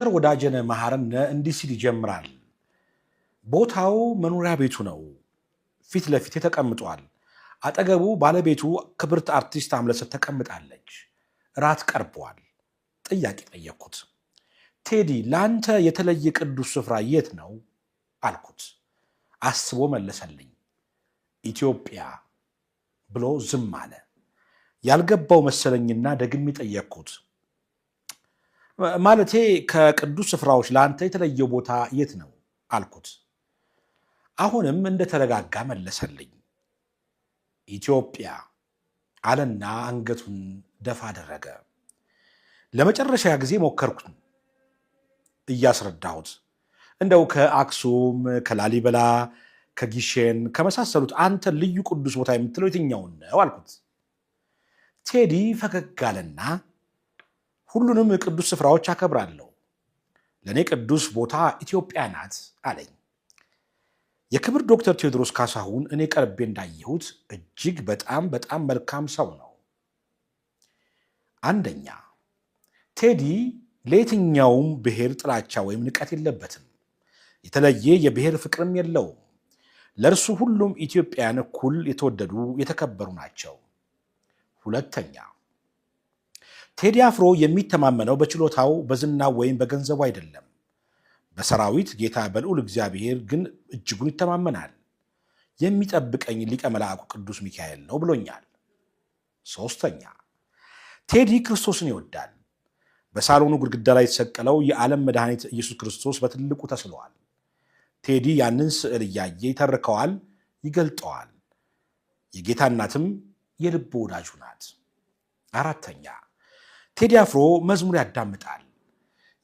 ወዳጀነ መሐረነ እንዲህ ሲል ይጀምራል። ቦታው መኖሪያ ቤቱ ነው። ፊት ለፊት ተቀምጧል። አጠገቡ ባለቤቱ ክብርት አርቲስት አምለሰት ተቀምጣለች። ራት ቀርቧል። ጥያቄ ጠየቅኩት። ቴዲ ለአንተ የተለየ ቅዱስ ስፍራ የት ነው አልኩት። አስቦ መለሰልኝ። ኢትዮጵያ ብሎ ዝም አለ። ያልገባው መሰለኝና ደግሜ ጠየቅኩት። ማለቴ ከቅዱስ ስፍራዎች ለአንተ የተለየው ቦታ የት ነው አልኩት። አሁንም እንደተረጋጋ መለሰልኝ። ኢትዮጵያ አለና አንገቱን ደፋ አደረገ። ለመጨረሻ ጊዜ ሞከርኩት እያስረዳሁት። እንደው ከአክሱም፣ ከላሊበላ፣ ከጊሼን ከመሳሰሉት አንተ ልዩ ቅዱስ ቦታ የምትለው የትኛውን ነው አልኩት። ቴዲ ፈገግ አለና ሁሉንም ቅዱስ ስፍራዎች አከብራለሁ፣ ለእኔ ቅዱስ ቦታ ኢትዮጵያ ናት አለኝ። የክብር ዶክተር ቴዎድሮስ ካሳሁን እኔ ቀርቤ እንዳየሁት እጅግ በጣም መልካም ሰው ነው። አንደኛ፣ ቴዲ ለየትኛውም ብሔር ጥላቻ ወይም ንቀት የለበትም። የተለየ የብሔር ፍቅርም የለውም። ለእርሱ ሁሉም ኢትዮጵያውያን እኩል የተወደዱ የተከበሩ ናቸው። ሁለተኛ፣ ቴዲ አፍሮ የሚተማመነው በችሎታው በዝናው ወይም በገንዘቡ አይደለም። በሰራዊት ጌታ በልዑል እግዚአብሔር ግን እጅጉን ይተማመናል። የሚጠብቀኝ ሊቀ መላእክቱ ቅዱስ ሚካኤል ነው ብሎኛል። ሶስተኛ፣ ቴዲ ክርስቶስን ይወዳል። በሳሎኑ ግድግዳ ላይ የተሰቀለው የዓለም መድኃኒት ኢየሱስ ክርስቶስ በትልቁ ተስሏል። ቴዲ ያንን ስዕል እያየ ይተርከዋል፣ ይገልጠዋል። የጌታ እናትም የልብ ወዳጁ ናት። አራተኛ፣ ቴዲ አፍሮ መዝሙር ያዳምጣል።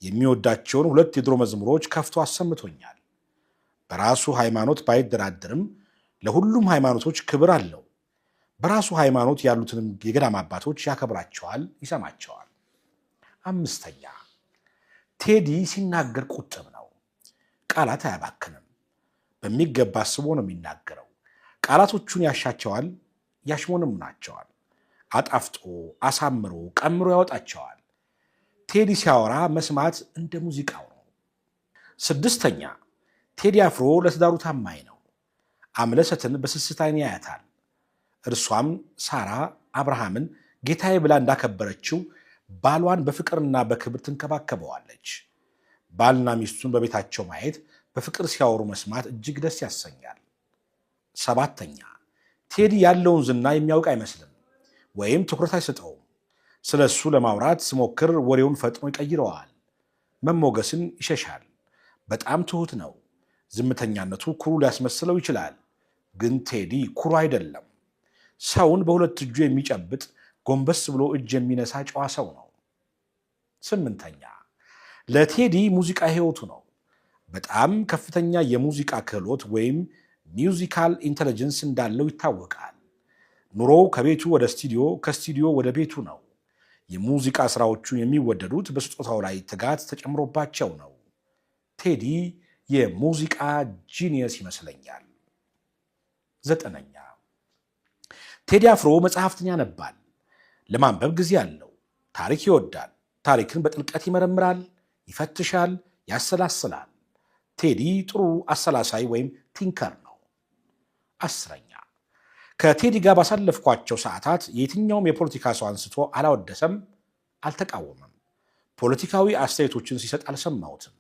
የሚወዳቸውን 2 የድሮ መዝሙሮች ከፍቶ አሰምቶኛል። በራሱ ሃይማኖት ባይደራደርም ለሁሉም ሃይማኖቶች ክብር አለው። በራሱ ሃይማኖት ያሉትንም የገዳም አባቶች ያከብራቸዋል፣ ይሰማቸዋል። አምስተኛ፣ ቴዲ ሲናገር ቁጥብ ነው። ቃላት አያባክንም። በሚገባ አስቦ ነው የሚናገረው። ቃላቶቹን ያሻቸዋል፣ ያሽሞነሙናቸዋል። አጣፍጦ አሳምሮ ቀምሮ ያወጣቸዋል። ቴዲ ሲያወራ መስማት እንደ ሙዚቃው ነው። ስድስተኛ፣ ቴዲ አፍሮ ለትዳሩ ታማኝ ነው። አምለሰትን በስስት ዓይን ያያታል። እርሷም ሳራ አብርሃምን ጌታዬ ብላ እንዳከበረችው ባሏን በፍቅርና በክብር ትንከባከበዋለች። ባልና ሚስቱን በቤታቸው ማየት፣ በፍቅር ሲያወሩ መስማት እጅግ ደስ ያሰኛል። ሰባተኛ፣ ቴዲ ያለውን ዝና የሚያውቅ አይመስልም ወይም ትኩረት አይሰጠውም። ስለ እሱ ለማውራት ስሞክር ወሬውን ፈጥኖ ይቀይረዋል። መሞገስን ይሸሻል። በጣም ትሁት ነው። ዝምተኛነቱ ኩሩ ሊያስመስለው ይችላል። ግን ቴዲ ኩሩ አይደለም። ሰውን በሁለት እጁ የሚጨብጥ ጎንበስ ብሎ እጅ የሚነሳ ጨዋ ሰው ነው። ስምንተኛ፣ ለቴዲ ሙዚቃ ሕይወቱ ነው። በጣም ከፍተኛ የሙዚቃ ክህሎት ወይም ሚውዚካል ኢንተለጀንስ እንዳለው ይታወቃል። ኑሮው ከቤቱ ወደ ስቱዲዮ፣ ከስቱዲዮ ወደ ቤቱ ነው። የሙዚቃ ስራዎቹ የሚወደዱት በስጦታው ላይ ትጋት ተጨምሮባቸው ነው። ቴዲ የሙዚቃ ጂኒየስ ይመስለኛል። ዘጠነኛ፣ ቴዲ አፍሮ መጽሐፍትን ያነባል። ለማንበብ ጊዜ አለው። ታሪክ ይወዳል። ታሪክን በጥልቀት ይመረምራል፣ ይፈትሻል፣ ያሰላስላል። ቴዲ ጥሩ አሰላሳይ ወይም ቲንከር ነው። አስረኛ፣ ከቴዲ ጋር ባሳለፍኳቸው ሰዓታት የትኛውም የፖለቲካ ሰው አንስቶ አላወደሰም፣ አልተቃወመም። ፖለቲካዊ አስተያየቶችን ሲሰጥ አልሰማሁትም።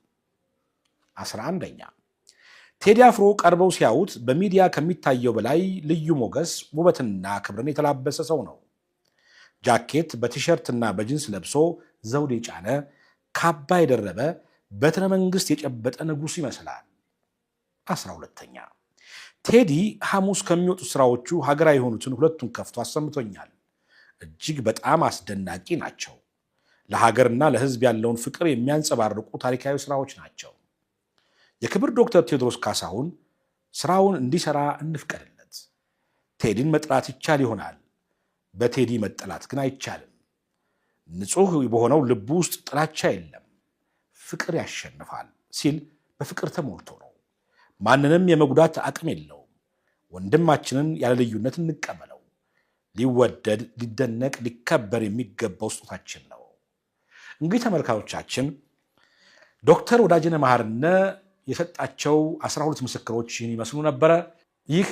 11ኛ፣ ቴዲ አፍሮ ቀርበው ሲያዩት በሚዲያ ከሚታየው በላይ ልዩ ሞገስ፣ ውበትና ክብርን የተላበሰ ሰው ነው። ጃኬት በቲሸርትና በጅንስ ለብሶ ዘውድ የጫነ ካባ የደረበ በትረ መንግስት የጨበጠ ንጉሥ ይመስላል። 12ኛ፣ ቴዲ ሐሙስ ከሚወጡ ስራዎቹ ሀገራዊ የሆኑትን 2ቱን ከፍቶ አሰምቶኛል። እጅግ በጣም አስደናቂ ናቸው። ለሀገርና ለሕዝብ ያለውን ፍቅር የሚያንጸባርቁ ታሪካዊ ስራዎች ናቸው። የክብር ዶክተር ቴዎድሮስ ካሳሁን ስራውን እንዲሰራ እንፍቀድለት። ቴዲን መጥላት ይቻል ይሆናል፣ በቴዲ መጠላት ግን አይቻልም። ንጹሕ በሆነው ልቡ ውስጥ ጥላቻ የለም፣ ፍቅር ያሸንፋል ሲል በፍቅር ተሞልቶ ነው። ማንንም የመጉዳት አቅም የለውም። ወንድማችንን ያለ ልዩነት እንቀበለው። ሊወደድ፣ ሊደነቅ፣ ሊከበር የሚገባው ስጦታችን ነው። እንግዲህ ተመልካቾቻችን ዶክተር ወዳጄነህ መሐርነ የሰጣቸው 12 ምስክሮች ይመስሉ ነበረ። ይህ